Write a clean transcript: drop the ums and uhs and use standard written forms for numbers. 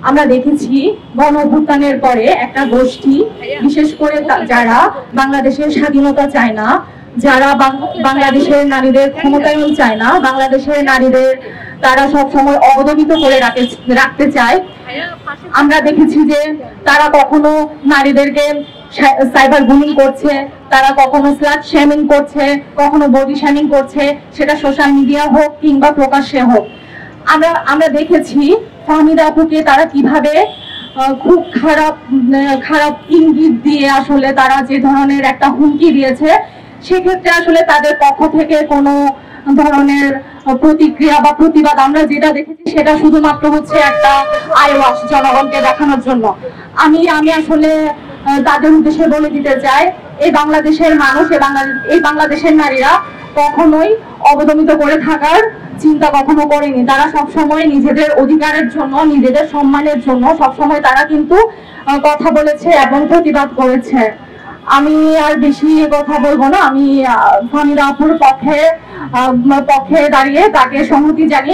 আমরা দেখেছি গণ অভ্যুত্থানের পরে একটা গোষ্ঠী, বিশেষ করে যারা বাংলাদেশের স্বাধীনতা চায় না, যারা বাংলাদেশের নারীদের ক্ষমতায়ন চায় না, বাংলাদেশের নারীদের তারা সবসময় অবদমিত করে রাখতে চায়। আমরা দেখেছি যে তারা কখনো নারীদেরকে সাইবার বুলিং করছে, তারা কখনো স্লাট শেমিং করছে, কখনো বডি শেমিং করছে, সেটা সোশ্যাল মিডিয়া হোক কিংবা প্রকাশ্যে হোক। আমরা দেখেছি ফাহমিদা আপুকে তারা কিভাবে খুব খারাপ ইঙ্গিত দিয়ে আসলে তারা যে ধরনের একটা হুমকি দিয়েছে, সেক্ষেত্রে আসলে তাদের পক্ষ থেকে কোনো ধরনের প্রতিক্রিয়া বা প্রতিবাদ আমরা যেটা দেখেছি সেটা শুধুমাত্র হচ্ছে একটা আইওয়াশ জনগণকে দেখানোর জন্য। আমি আসলে তাদের উদ্দেশ্যে বলে দিতে চাই, এই বাংলাদেশের মানুষ, এই বাংলাদেশের নারীরা কখনোই অবদমিত করে থাকার চিন্তা কখনো করেনি। তারা সবসময় নিজেদের অধিকারের জন্য, নিজেদের সম্মানের জন্য সবসময় তারা কিন্তু কথা বলেছে এবং প্রতিবাদ করেছে। আমি আর বেশি কথা বলবো না। আমি ফাহমিদা আপুর পক্ষে দাঁড়িয়ে তাকে সংহতি জানিয়ে